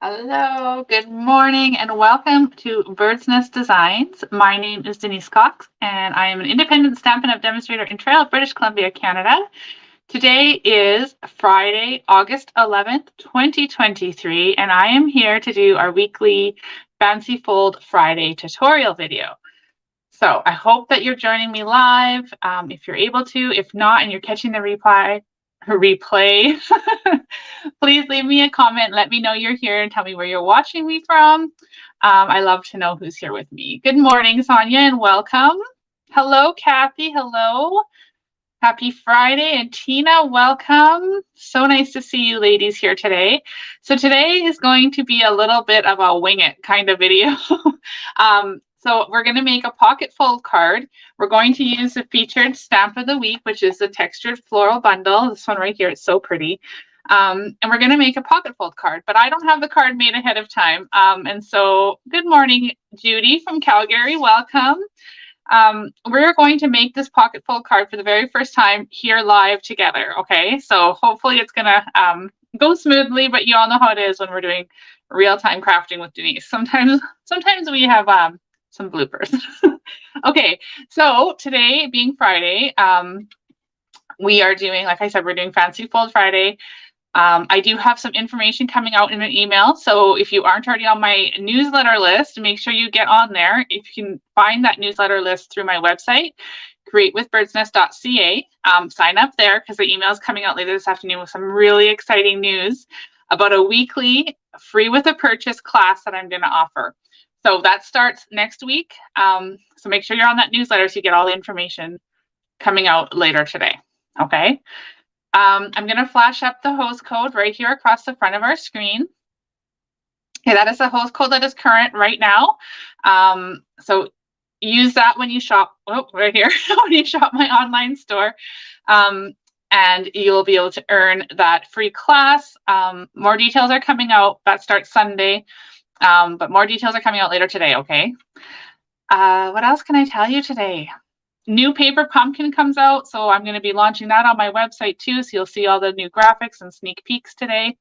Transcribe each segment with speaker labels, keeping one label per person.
Speaker 1: Hello, good morning, and welcome to Bird's Nest Designs. My name is Denise Cox, and I am an independent Stampin' Up! Demonstrator in Trail, British Columbia, Canada. Today is Friday, August 11th, 2023, and I am here to do our weekly Fancy Fold Friday tutorial video. So I hope that you're joining me live, if you're able to. If not, and you're catching the replay, please leave me a comment. Let me know you're here and tell me where you're watching me from. I love to know who's here with me. Good morning, Sonia, and welcome. Hello, Kathy. Hello. Happy Friday. And Tina, welcome. So nice to see you ladies here today. So today is going to be a little bit of a wing it kind of video. So we're going to make a pocket fold card. We're going to use the featured stamp of the week, which is the textured floral bundle. This one right here, it's so pretty. And we're going to make a pocket fold card, but I don't have the card made ahead of time. And so good morning, Judy from Calgary. Welcome. We're going to make this pocket fold card for the very first time here live together. Okay, so hopefully it's going to go smoothly, but you all know how it is when we're doing real-time crafting with Denise. Sometimes we have some bloopers. Okay, so today being Friday, we are doing, like I said, we're doing Fancy Fold Friday. I do have some information coming out in an email, so if you aren't already on my newsletter list, make sure you get on there. If you can find that newsletter list through my website, createwithbirdsnest.ca, sign up there because the email is coming out later this afternoon with some really exciting news about a weekly free with a purchase class that I'm going to offer. So that starts next week. So make sure you're on that newsletter so you get all the information coming out later today. Okay. I'm going to flash up the host code right here across the front of our screen. Okay, that is the host code that is current right now. So use that when you shop, right here, when you shop my online store. And you'll be able to earn that free class. More details are coming out. That starts Sunday. But more details are coming out later today, okay? What else can I tell you today? New paper pumpkin comes out, so I'm going to be launching that on my website too, so you'll see all the new graphics and sneak peeks today.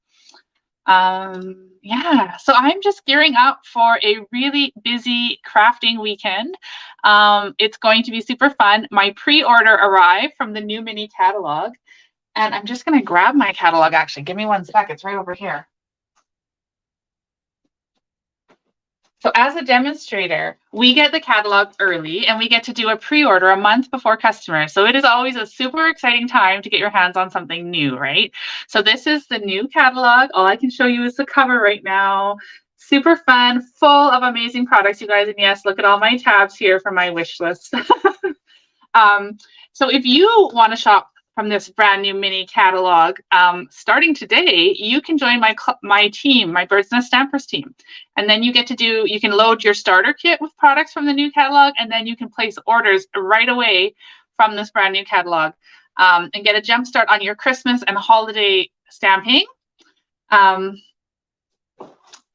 Speaker 1: Yeah, so I'm just gearing up for a really busy crafting weekend. It's going to be super fun. My pre-order arrived from the new Mini Catalogue, and I'm just going to grab my catalog, actually. Give me 1 sec. It's right over here. So as a demonstrator, we get the catalog early and we get to do a pre-order a month before customers. So it is always a super exciting time to get your hands on something new, right? So this is the new catalog. All I can show you is the cover right now. Super fun, full of amazing products, you guys. And yes, look at all my tabs here for my wish list. So if you want to shop from this brand new mini catalog, starting today, you can join my team, my Bird's Nest Stampers team. And then you can load your starter kit with products from the new catalog, and then you can place orders right away from this brand new catalog and get a jump start on your Christmas and holiday stamping.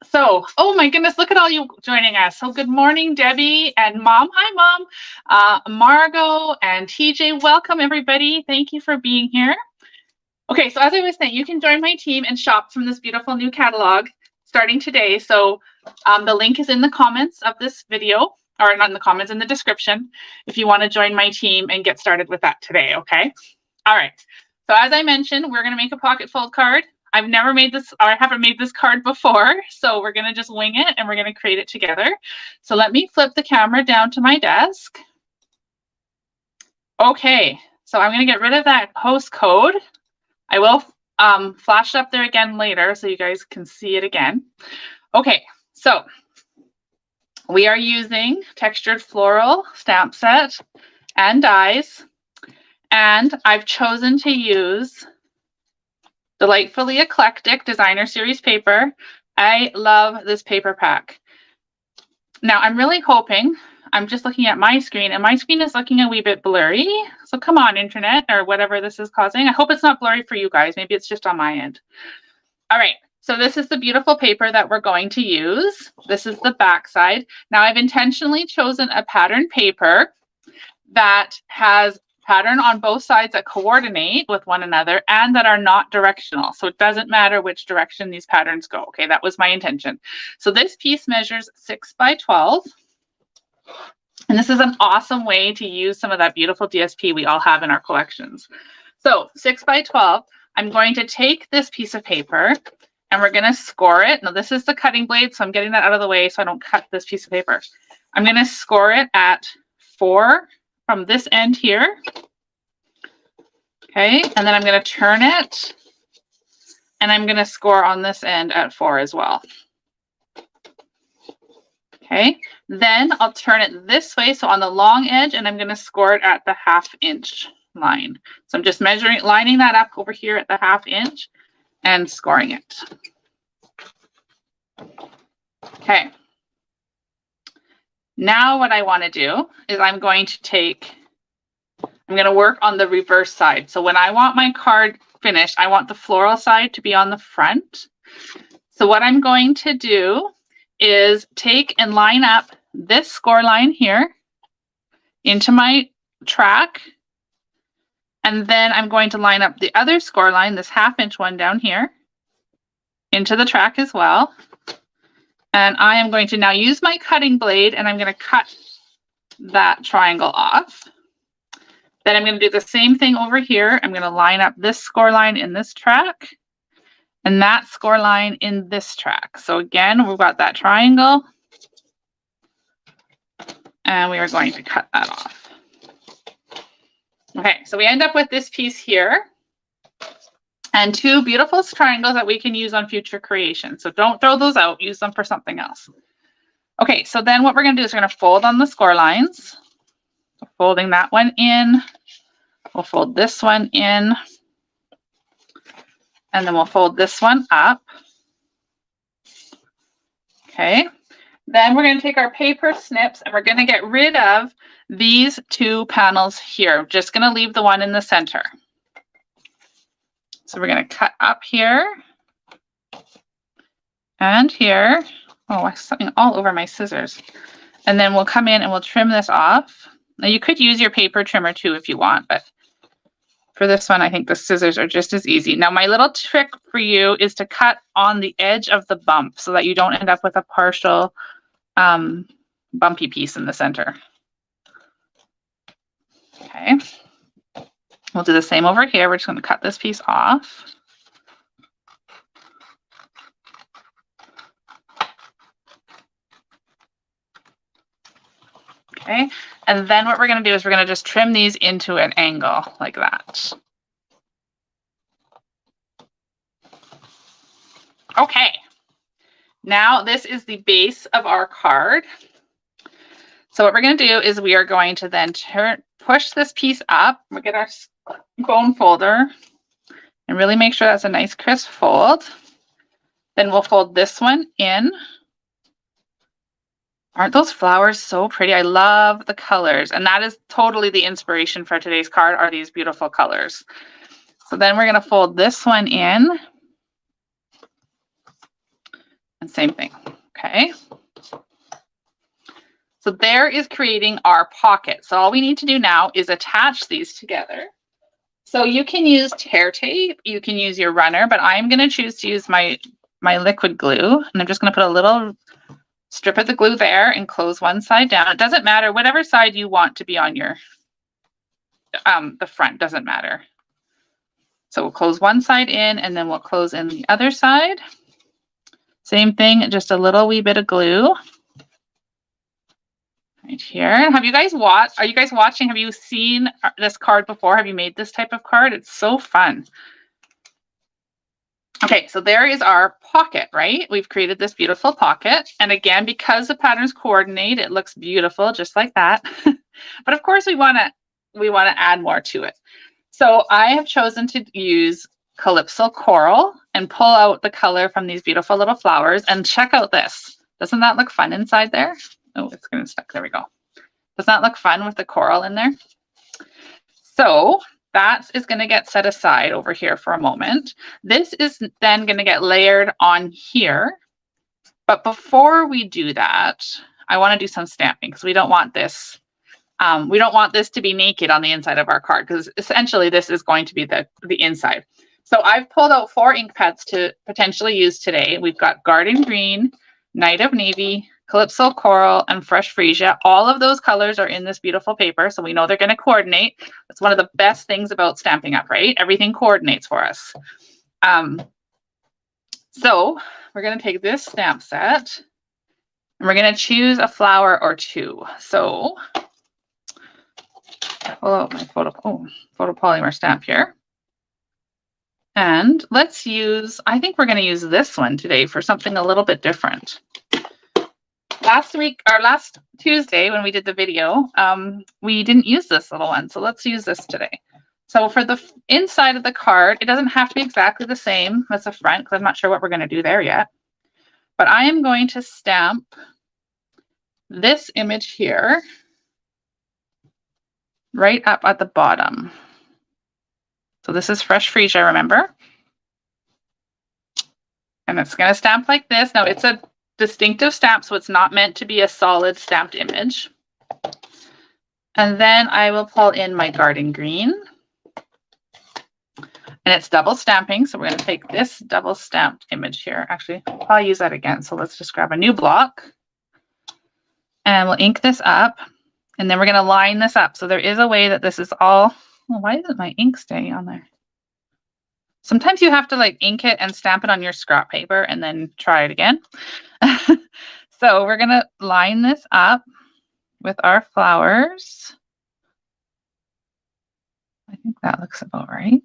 Speaker 1: So, oh my goodness, look at all you joining us. So good morning, Debbie and Mom. Hi, Mom. Margot and TJ, welcome everybody. Thank you for being here. Okay, so as I was saying, you can join my team and shop from this beautiful new catalog starting today. So the link is in the comments of this video, or not in the comments, in the description, if you want to join my team and get started with that today, okay? All right, so as I mentioned, we're going to make a pocket fold card. I've never made this, or I haven't made this card before, so we're going to just wing it and we're going to create it together. So let me flip the camera down to my desk. Okay, so I'm going to get rid of that host code. I will flash it up there again later so you guys can see it again. Okay, so we are using textured floral stamp set and dies, and I've chosen to use Delightfully Eclectic Designer Series paper. I love this paper pack. Now, I'm really hoping, I'm just looking at my screen, and my screen is looking a wee bit blurry. So come on, internet, or whatever this is causing. I hope it's not blurry for you guys. Maybe it's just on my end. All right, so this is the beautiful paper that we're going to use. This is the back side. Now, I've intentionally chosen a pattern paper that has pattern on both sides that coordinate with one another and that are not directional. So it doesn't matter which direction these patterns go. Okay, that was my intention. So this piece measures 6 by 12. And this is an awesome way to use some of that beautiful DSP we all have in our collections. So 6 by 12, I'm going to take this piece of paper and we're going to score it. Now this is the cutting blade, so I'm getting that out of the way so I don't cut this piece of paper. I'm going to score it at 4 from this end here. Okay, and then I'm going to turn it and I'm going to score on this end at 4 as well. Okay, then I'll turn it this way, so on the long edge, and I'm going to score it at the 1/2 inch line. So I'm just measuring, lining that up over here at the 1/2 inch and scoring it. Okay. Now what I want to do is I'm going to work on the reverse side. So when I want my card finished, I want the floral side to be on the front. So what I'm going to do is take and line up this score line here into my track. And then I'm going to line up the other score line, this 1/2 inch one down here, into the track as well. And I am going to now use my cutting blade and I'm going to cut that triangle off. Then I'm going to do the same thing over here. I'm going to line up this score line in this track and that score line in this track. So again, we've got that triangle and we are going to cut that off. Okay, so we end up with this piece here and 2 beautiful triangles that we can use on future creations. So don't throw those out, use them for something else. Okay, so then what we're going to do is we're going to fold on the score lines. So folding that one in, we'll fold this one in, and then we'll fold this one up. Okay, then we're going to take our paper snips and we're going to get rid of these 2 panels here. I'm just going to leave the one in the center. So we're going to cut up here and here. Oh, something all over my scissors. And then we'll come in and we'll trim this off. Now you could use your paper trimmer too if you want, but for this one, I think the scissors are just as easy. Now my little trick for you is to cut on the edge of the bump so that you don't end up with a partial bumpy piece in the center. Okay. We'll do the same over here. We're just going to cut this piece off. Okay, and then what we're going to do is we're going to just trim these into an angle like that. Okay, now this is the base of our card. So what we're going to do is we are going to then push this piece up. We'll get our bone folder and really make sure that's a nice crisp fold. Then we'll fold this one in. Aren't those flowers so pretty? I love the colors, and that is totally the inspiration for today's card, are these beautiful colors. So then we're going to fold this one in and same thing. Okay. So there is creating our pocket. So all we need to do now is attach these together. So you can use tear tape, you can use your runner, but I'm going to choose to use my liquid glue, and I'm just going to put a little strip of the glue there and close one side down. It doesn't matter, whatever side you want to be on your, the front, doesn't matter. So we'll close one side in and then we'll close in the other side. Same thing, just a little wee bit of glue. Right here. Have you guys watched? Are you guys watching? Have you seen this card before? Have you made this type of card? It's so fun. Okay, so there is our pocket, right? We've created this beautiful pocket. And again, because the patterns coordinate, it looks beautiful, just like that. But of course, we want to add more to it. So I have chosen to use Calypso Coral and pull out the color from these beautiful little flowers. And check out this. Doesn't that look fun inside there? Oh, it's going to stuck. There we go. Does that look fun with the coral in there? So that is going to get set aside over here for a moment. This is then going to get layered on here. But before we do that, I want to do some stamping because we don't want this We don't want this to be naked on the inside of our card because essentially this is going to be the inside. So I've pulled out 4 ink pads to potentially use today. We've got Garden Green, Night of Navy, Calypso Coral, and Fresh Freesia. All of those colors are in this beautiful paper, so we know they're going to coordinate. That's one of the best things about Stampin' Up, right? Everything coordinates for us. So we're going to take this stamp set and we're going to choose a flower or 2. So pull out my photopolymer stamp here. And let's use, I think we're going to use this one today for something a little bit different. Last Tuesday when we did the video, we didn't use this little one. So let's use this today. So for the inside of the card, it doesn't have to be exactly the same as the front because I'm not sure what we're going to do there yet. But I am going to stamp this image here right up at the bottom. So this is Fresh Freesia, remember? And it's going to stamp like this. Now it's a distinctive stamp, so it's not meant to be a solid stamped image. And then I will pull in my Garden Green. And it's double stamping, so we're going to take this double stamped image here. Actually, I'll use that again. So let's just grab a new block. And we'll ink this up. And then we're going to line this up. So there is a way that this is all... Well, why isn't my ink staying on there? Sometimes you have to like ink it and stamp it on your scrap paper and then try it again. So we're going to line this up with our flowers. I think that looks about right.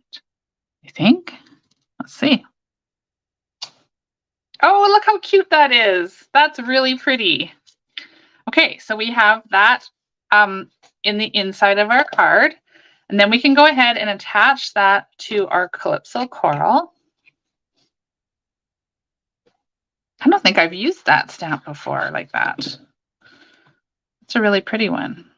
Speaker 1: I think. Let's see. Oh, look how cute that is. That's really pretty. Okay, so we have that in the inside of our card. And then we can go ahead and attach that to our Calypso Coral. I don't think I've used that stamp before like that. It's a really pretty one.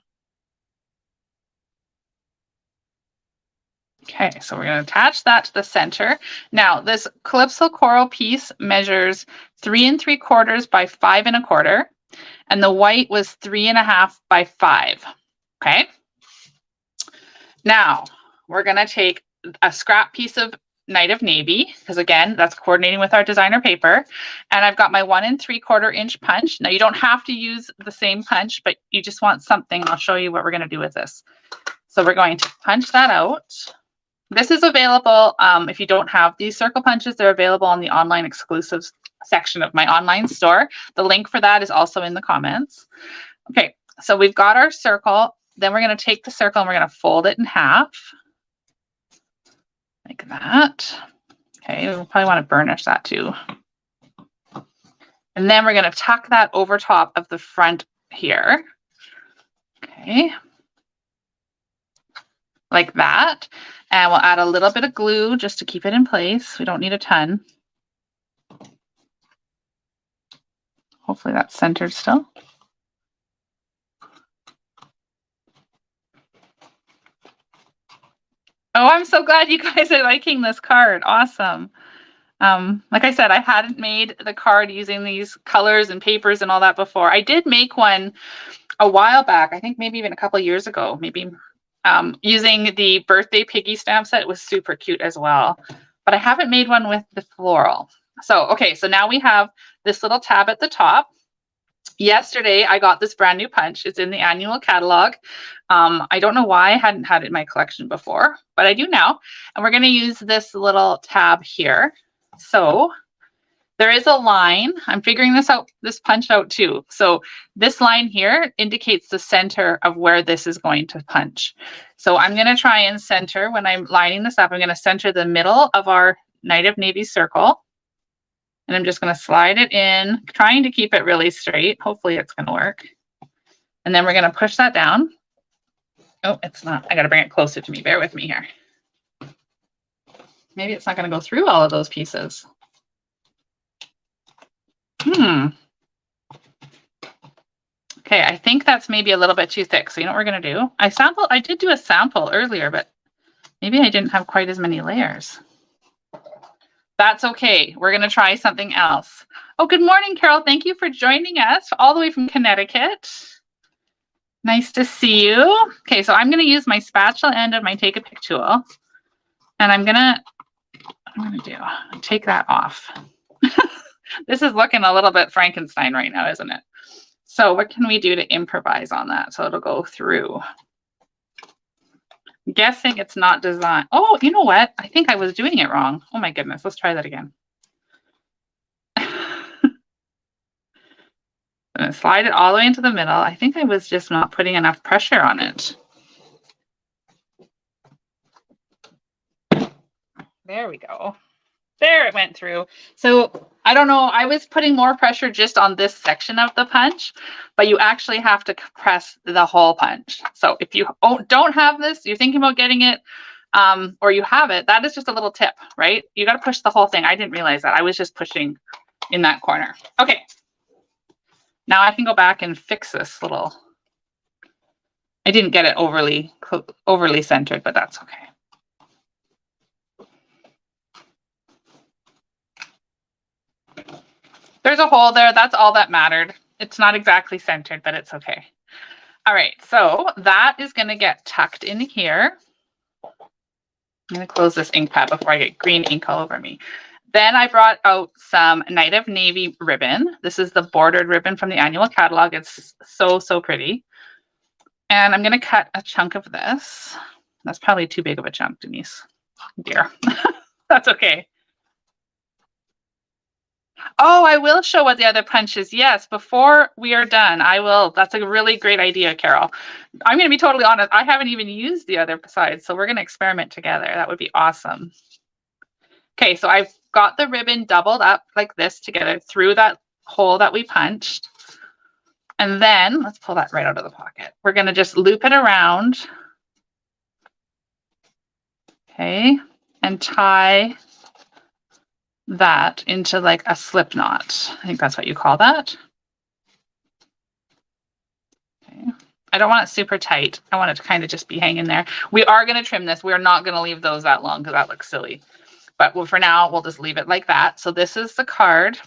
Speaker 1: Okay, so we're going to attach that to the center. Now, this Calypso Coral piece measures 3 3/4 by 5 1/4, and the white was 3 1/2 by 5. Okay. Now, we're going to take a scrap piece of Night of Navy, because again, that's coordinating with our designer paper. And I've got my 1 3/4 inch punch. Now, you don't have to use the same punch, but you just want something. I'll show you what we're going to do with this. So we're going to punch that out. This is available if you don't have these circle punches. They're available on the online exclusives section of my online store. The link for that is also in the comments. Okay, so we've got our circle. Then we're going to take the circle and we're going to fold it in half. Like that. Okay, we'll probably want to burnish that too. And then we're going to tuck that over top of the front here. Okay. Like that. And we'll add a little bit of glue just to keep it in place. We don't need a ton. Hopefully that's centered still. Oh, I'm so glad you guys are liking this card. Awesome. Like I said, I hadn't made the card using these colors and papers and all that before. I did make one a while back, I think maybe even a couple years ago, maybe using the birthday piggy stamp set. It was super cute as well. But I haven't made one with the floral. So, okay, so now we have this little tab at the top. Yesterday, I got this brand new punch. It's in the annual catalog. I don't know why I hadn't had it in my collection before, but I do now. And we're going to use this little tab here. So there is a line. I'm figuring this punch out too. So this line here indicates the center of where this is going to punch. So I'm going to try and center, when I'm lining this up, I'm going to center the middle of our Night of Navy circle. And I'm just going to slide it in, trying to keep it really straight. Hopefully it's going to work. And then we're going to push that down. Oh, it's not. I got to bring it closer to me. Bear with me here. Maybe it's not going to go through all of those pieces. Okay, I think that's maybe a little bit too thick. So you know what we're going to do? I did do a sample earlier, but maybe I didn't have quite as many layers. That's okay. We're going to try something else. Oh, good morning, Carol. Thank you for joining us all the way from Connecticut. Nice to see you. Okay, so I'm going to use my spatula end of my Take a Pick tool, and I'm going to take that off. This is looking a little bit Frankenstein right now, isn't it? So what can we do to improvise on that so it'll go through? I'm guessing it's not designed. Oh, you know what? I think I was doing it wrong. Oh my goodness. Let's try that again. I'm going to slide it all the way into the middle. I think I was just not putting enough pressure on it. There we go. There it went through. So I don't know, I was putting more pressure just on this section of the punch, but you actually have to press the whole punch. So if you don't have this, you're thinking about getting it, or you have it, that is just a little tip, right? You got to push the whole thing. I didn't realize that. I was just pushing in that corner. Okay. Now I can go back and fix this little, I didn't get it overly centered, but that's okay. There's a hole there. That's all that mattered. It's not exactly centered, but it's okay. All right, so that is going to get tucked in here. I'm going to close this ink pad before I get green ink all over me. Then I brought out some Night of Navy ribbon. This is the bordered ribbon from the annual catalog. It's so, so pretty. And I'm going to cut a chunk of this. That's probably too big of a chunk, Denise. Dear. That's okay. Oh, I will show what the other punch is. Yes, before we are done, I will. That's a really great idea, Carol. I'm going to be totally honest. I haven't even used the other sides, so we're going to experiment together. That would be awesome. Okay, so I've got the ribbon doubled up like this together through that hole that we punched. And then let's pull that right out of the pocket. We're going to just loop it around. Okay, and tie that into like a slip knot. I think that's what you call that. Okay. I don't want it super tight. I want it to kind of just be hanging there. We are going to trim this. We are not going to leave those that long because that looks silly. But for now, we'll just leave it like that. So this is the card.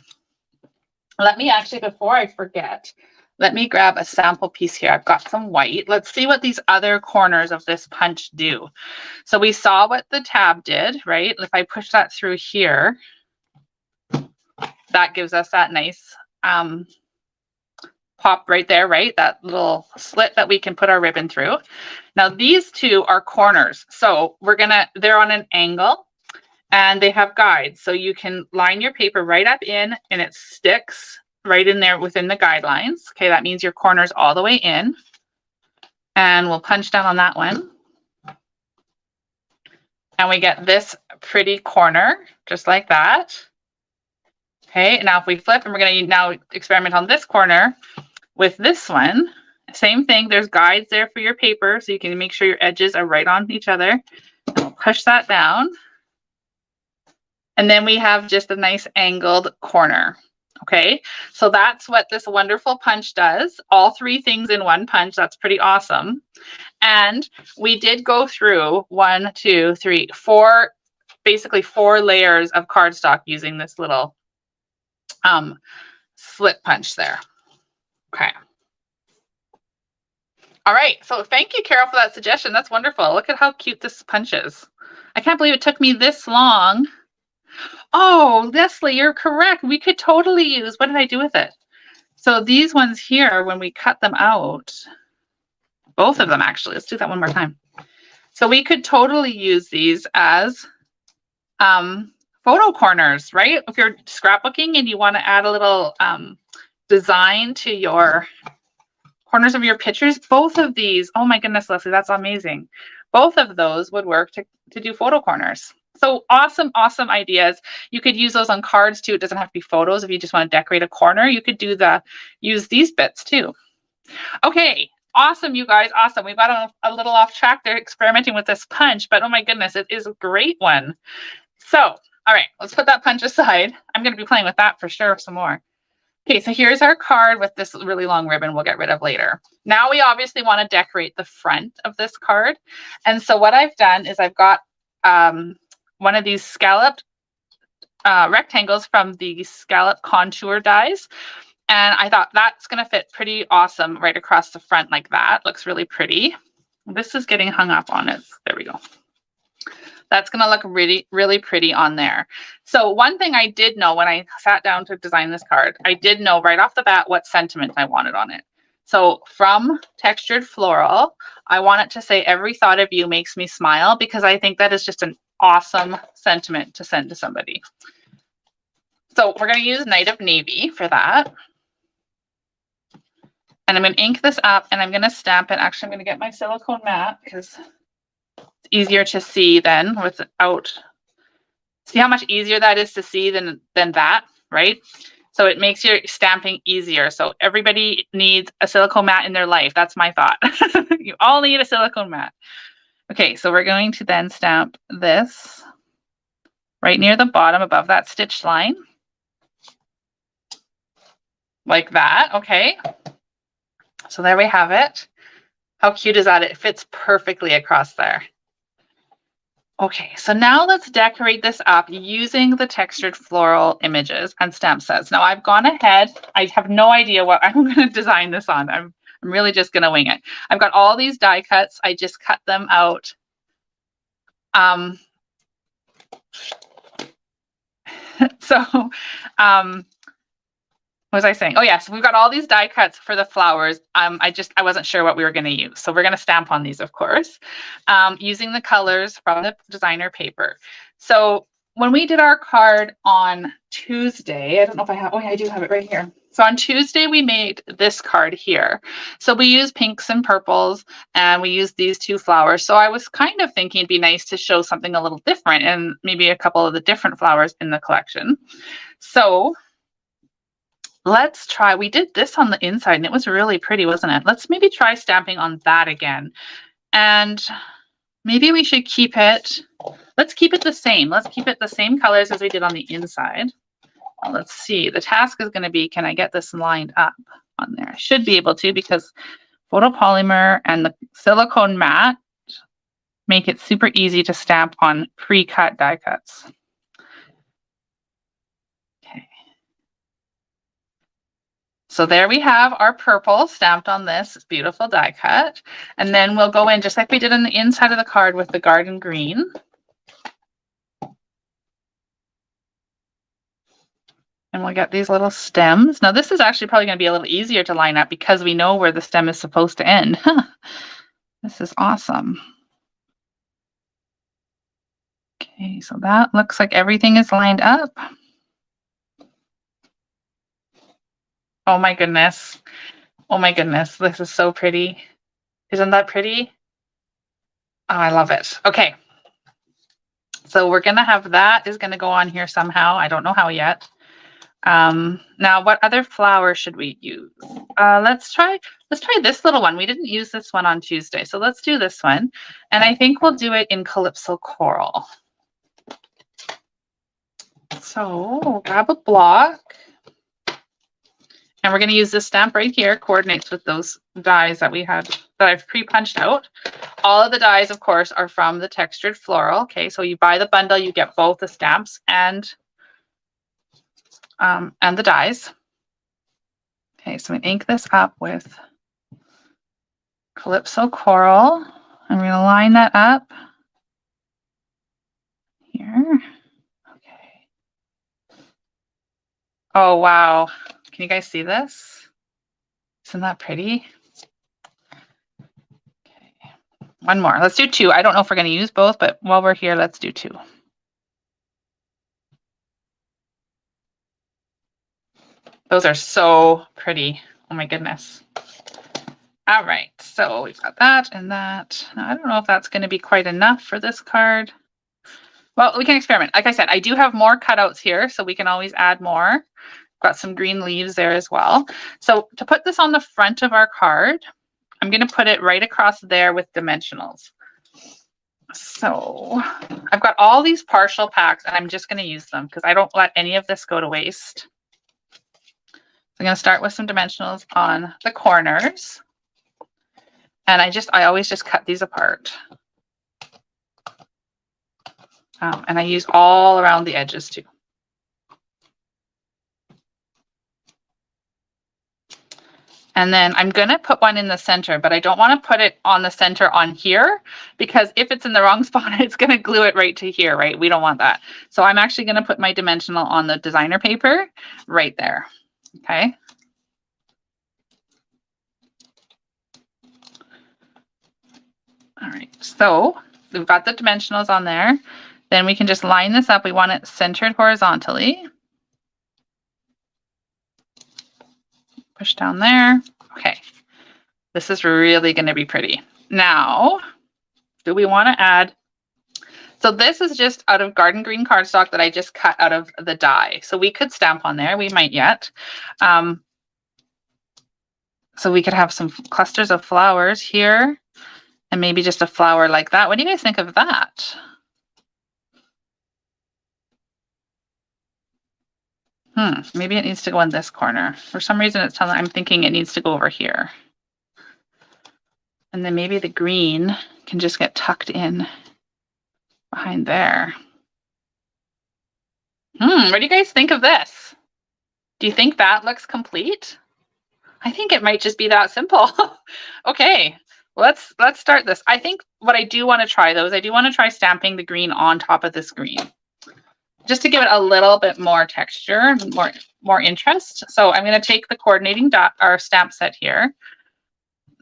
Speaker 1: Let me actually, before I forget, let me grab a sample piece here. I've got some white. Let's see what these other corners of this punch do. So we saw what the tab did, right? If I push that through here, that gives us that nice pop right there, right? That little slit that we can put our ribbon through. Now these two are corners. So they're on an angle and they have guides. So you can line your paper right up in and it sticks right in there within the guidelines. Okay, that means your corner's all the way in. And we'll punch down on that one. And we get this pretty corner, just like that. Okay, now if we flip, and we're going to now experiment on this corner with this one. Same thing, there's guides there for your paper, so you can make sure your edges are right on each other. And we'll push that down. And then we have just a nice angled corner. Okay, so that's what this wonderful punch does. All three things in one punch. That's pretty awesome. And we did go through 1, 2, 3, 4, basically 4 layers of cardstock using this little slit punch there. Okay. All right. So thank you, Carol, for that suggestion. That's wonderful. Look at how cute this punch is. I can't believe it took me this long. Oh, Leslie, you're correct. We could totally use, what did I do with it? So these ones here, when we cut them out, both of them actually, let's do that one more time. So we could totally use these as photo corners, right? If you're scrapbooking and you want to add a little design to your corners of your pictures, both of these, oh my goodness, Leslie, that's amazing. Both of those would work to do photo corners. So awesome, awesome ideas. You could use those on cards too. It doesn't have to be photos. If you just want to decorate a corner, you could use these bits too. Okay, awesome, you guys, awesome. We got a little off track there experimenting with this punch, but oh my goodness, it is a great one. So, all right, let's put that punch aside. I'm going to be playing with that for sure some more. Okay, so here's our card with this really long ribbon we'll get rid of later. Now we obviously want to decorate the front of this card. And so what I've done is I've got one of these scalloped rectangles from the scallop contour dies. And I thought that's going to fit pretty awesome right across the front like that. Looks really pretty. This is getting hung up on it. There we go. That's going to look really, really pretty on there. So one thing I did know when I sat down to design this card, I did know right off the bat what sentiment I wanted on it. So from Textured Floral, I want it to say, every thought of you makes me smile, because I think that is just an awesome sentiment to send to somebody. So we're going to use Night of Navy for that. And I'm going to ink this up and I'm going to stamp it. Actually, I'm going to get my silicone mat because it's easier to see then without. See how much easier that is to see than that, right? So it makes your stamping easier. So everybody needs a silicone mat in their life. That's my thought. You all need a silicone mat. Okay, so we're going to then stamp this right near the bottom above that stitch line. Like that, okay. So there we have it. How cute is that? It fits perfectly across there. Okay, so now let's decorate this up using the Textured Floral images and stamp sets. Now I've gone ahead. I have no idea what I'm going to design this on. I'm really just going to wing it. I've got all these die cuts. I just cut them out. What was I saying? Oh, yes, we've got all these die cuts for the flowers. I wasn't sure what we were going to use. So we're going to stamp on these, of course, using the colors from the designer paper. So when we did our card on Tuesday, I don't know if I have, oh, yeah, I do have it right here. So on Tuesday, we made this card here. So we used pinks and purples, and we used these two flowers. So I was kind of thinking it'd be nice to show something a little different and maybe a couple of the different flowers in the collection. So let's try, we did this on the inside and it was really pretty, wasn't it? Let's maybe try stamping on that again. And maybe we should keep it, let's keep it the same. Let's keep it the same colors as we did on the inside. Well, let's see, the task is going to be, can I get this lined up on there? I should be able to, because photopolymer and the silicone mat make it super easy to stamp on pre-cut die cuts. So there we have our purple stamped on this beautiful die cut. And then we'll go in just like we did on the inside of the card with the garden green. And we'll get these little stems. Now this is actually probably going to be a little easier to line up because we know where the stem is supposed to end. This is awesome. Okay, so that looks like everything is lined up. Oh my goodness. Oh my goodness, this is so pretty. Isn't that pretty? Oh, I love it. Okay. So we're gonna have that is gonna go on here somehow. I don't know how yet. Now what other flower should we use? Let's try this little one. We didn't use this one on Tuesday, so let's do this one. And I think we'll do it in Calypso Coral. So we'll grab a block. And we're going to use this stamp right here, coordinates with those dies that we had, that I've pre-punched out. All of the dies, of course, are from the Textured Floral. Okay, so you buy the bundle, you get both the stamps and the dies. Okay, so we ink this up with Calypso Coral. I'm going to line that up here. Okay. Oh, wow. Can you guys see this? Isn't that pretty? Okay. One more. Let's do two. I don't know if we're going to use both, but while we're here, let's do two. Those are so pretty. Oh my goodness. All right, so we've got that and that. Now, I don't know if that's going to be quite enough for this card. Well, we can experiment. Like I said, I do have more cutouts here, so we can always add more. Got some green leaves there as well. So to put this on the front of our card, I'm going to put it right across there with dimensionals. So I've got all these partial packs and I'm just going to use them because I don't let any of this go to waste. I'm going to start with some dimensionals on the corners. And I always just cut these apart. And I use all around the edges too. And then I'm going to put one in the center, but I don't want to put it on the center on here, because if it's in the wrong spot, it's going to glue it right to here, right? We don't want that. So I'm actually going to put my dimensional on the designer paper right there. Okay. All right, so we've got the dimensionals on there. Then we can just line this up. We want it centered horizontally. Push down there. Okay, this is really going to be pretty. Now, do we want to add? So this is just out of garden green cardstock that I just cut out of the die. So we could stamp on there. We might yet. So we could have some clusters of flowers here, and maybe just a flower like that. What do you guys think of that? Maybe it needs to go in this corner. For some reason, it's telling, I'm thinking it needs to go over here. And then maybe the green can just get tucked in behind there. What do you guys think of this? Do you think that looks complete? I think it might just be that simple. Okay, let's start this. I think what I do want to try though is I do want to try stamping the green on top of this green, just to give it a little bit more texture, more interest. So I'm going to take the coordinating dot or stamp set here.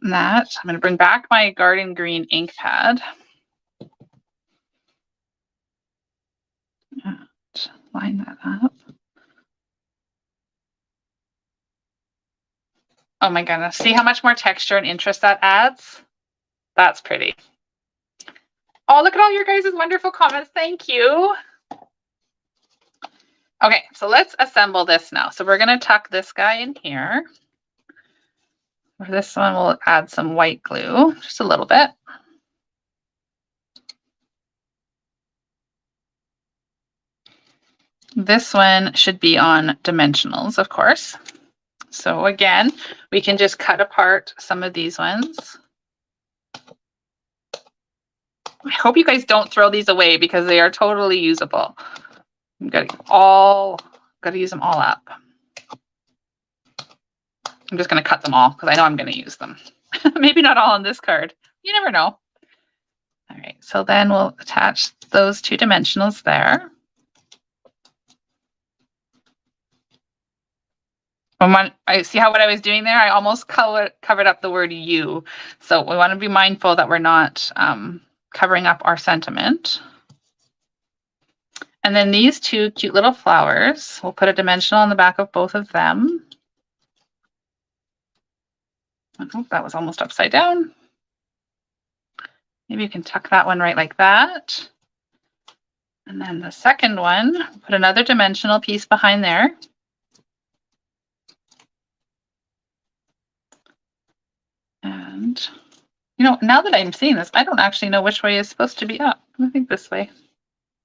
Speaker 1: And that I'm going to bring back my garden green ink pad. And line that up. Oh my goodness, see how much more texture and interest that adds? That's pretty. Oh, look at all your guys' wonderful comments. Thank you. Okay, so let's assemble this now. So we're going to tuck this guy in here. For this one, we'll add some white glue, just a little bit. This one should be on dimensionals, of course. So again, we can just cut apart some of these ones. I hope you guys don't throw these away because they are totally usable. I'm got to use them all up. I'm just going to cut them all because I know I'm going to use them. Maybe not all on this card. You never know. All right, so then we'll attach those two dimensionals there. I see how what I was doing there, I almost covered up the word you. So we want to be mindful that we're not covering up our sentiment. And then these two cute little flowers, we'll put a dimensional on the back of both of them. Oh, that was almost upside down. Maybe you can tuck that one right like that. And then the second one, put another dimensional piece behind there. And, you know, now that I'm seeing this, I don't actually know which way is supposed to be up. I think this way.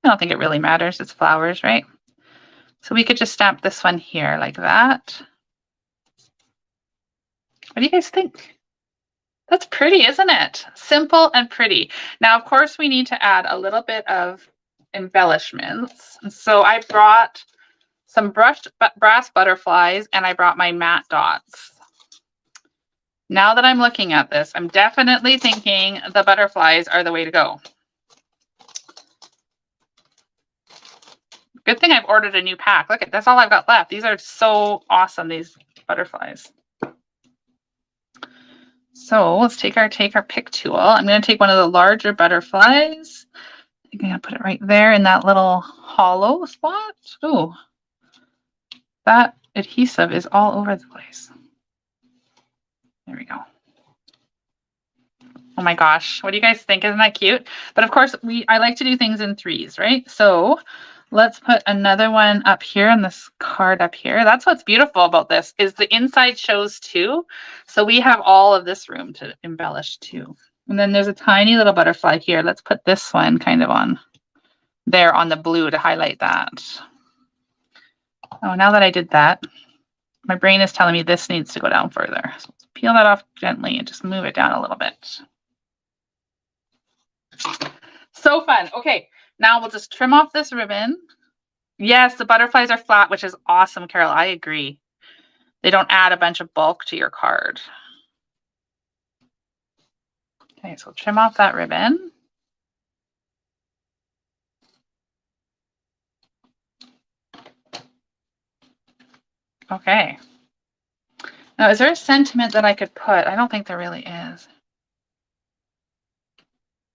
Speaker 1: I don't think it really matters. It's flowers, right? So we could just stamp this one here like that. What do you guys think? That's pretty, isn't it? Simple and pretty. Now, of course, we need to add a little bit of embellishments. So I brought some brushed brass butterflies and I brought my matte dots. Now that I'm looking at this, I'm definitely thinking the butterflies are the way to go. Good thing I've ordered a new pack. Look, that's all I've got left. These are so awesome, these butterflies. So let's take our pick tool. I'm going to take one of the larger butterflies. I'm going to put it right there in that little hollow spot. Ooh, that adhesive is all over the place. There we go. Oh my gosh, what do you guys think? Isn't that cute? But of course, I like to do things in threes, right? So let's put another one up here in this card up here. That's what's beautiful about this is the inside shows too. So we have all of this room to embellish too. And then there's a tiny little butterfly here. Let's put this one kind of on there on the blue to highlight that. Oh, now that I did that, my brain is telling me this needs to go down further. So let's peel that off gently and just move it down a little bit. So fun. Okay, now we'll just trim off this ribbon. Yes, the butterflies are flat, which is awesome, Carol. I agree. they don't add a bunch of bulk to your card. Okay, so trim off that ribbon. Okay. Now, is there a sentiment that I could put? I don't think there really is.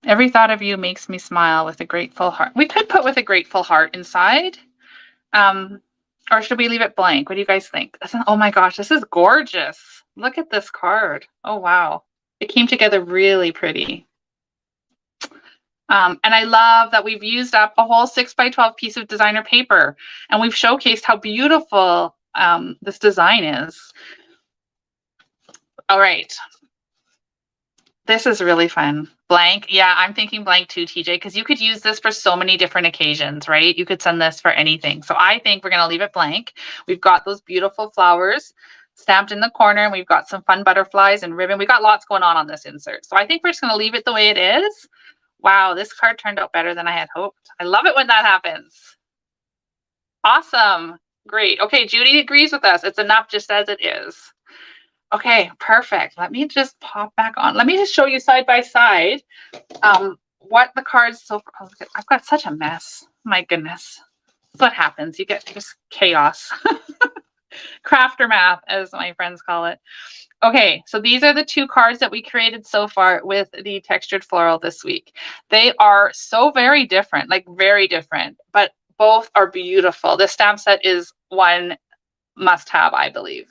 Speaker 1: Every thought of you makes me smile with a grateful heart. We could put with a grateful heart inside. Or should we leave it blank? What do you guys think? Oh my gosh, this is gorgeous. Look at this card. Oh, wow. It came together really pretty. And I love that we've used up a whole 6x12 piece of designer paper, and we've showcased how beautiful this design is. All right. This is really fun. Blank. Yeah, I'm thinking blank too, TJ, because you could use this for so many different occasions, right? You could send this for anything. So I think we're going to leave it blank. We've got those beautiful flowers stamped in the corner, and we've got some fun butterflies and ribbon. We got lots going on this insert. So I think we're just going to leave it the way it is. Wow, this card turned out better than I had hoped. I love it when that happens. Awesome. Great. Okay, Judy agrees with us. It's enough just as it is. Okay, perfect. Let me just pop back on. Let me just show you side by side what the cards. So I've got such a mess. My goodness. That's what happens. You get just chaos. Crafter math, as my friends call it. Okay, so these are the two cards that we created so far with the textured floral this week. They are so very different, like very different, but both are beautiful. This stamp set is one must-have, I believe.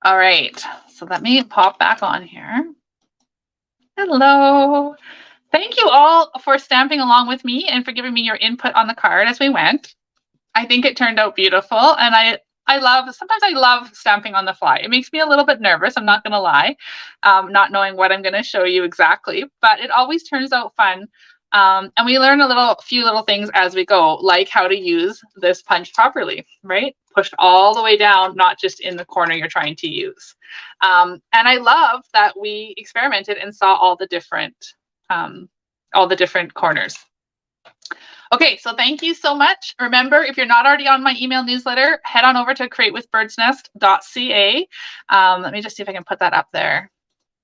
Speaker 1: All right, so let me pop back on here. Hello. Thank you all for stamping along with me and for giving me your input on the card as we went. I think it turned out beautiful, and sometimes I love stamping on the fly. It makes me a little bit nervous, I'm not going to lie, not knowing what I'm going to show you exactly, but it always turns out fun. And we learn a few little things as we go, like how to use this punch properly, right? Pushed all the way down, not just in the corner you're trying to use. And I love that we experimented and saw all the different corners. Okay, so thank you so much. Remember, if you're not already on my email newsletter, head on over to createwithbirdsnest.ca. Let me just see if I can put that up there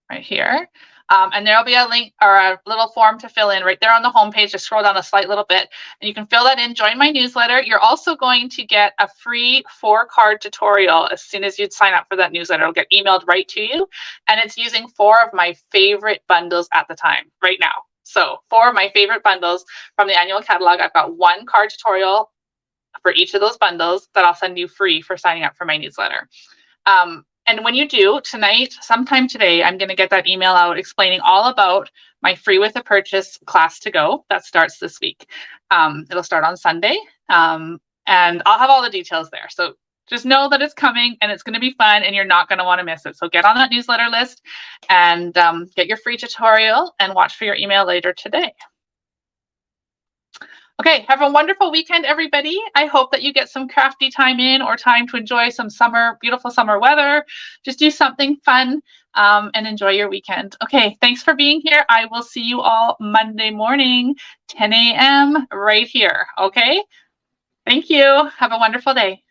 Speaker 1: right here. And there'll be a link or a little form to fill in right there on the homepage. Just scroll down a slight little bit and you can fill that in, join my newsletter. You're also going to get a free 4-card tutorial as soon as you sign up for that newsletter. It'll get emailed right to you. And it's using 4 of my favorite bundles at the time right now. So 4 of my favorite bundles from the annual catalog. I've got 1 card tutorial for each of those bundles that I'll send you free for signing up for my newsletter. And when you do, tonight, sometime today, I'm going to get that email out explaining all about my free with a purchase class to go that starts this week. It'll start on Sunday, and I'll have all the details there. So just know that it's coming and it's going to be fun and you're not going to want to miss it. So get on that newsletter list and get your free tutorial and watch for your email later today. Okay, have a wonderful weekend, everybody. I hope that you get some crafty time in or time to enjoy some beautiful summer weather. Just do something fun and enjoy your weekend. Okay, thanks for being here. I will see you all Monday morning, 10 a.m. right here. Okay, thank you. Have a wonderful day.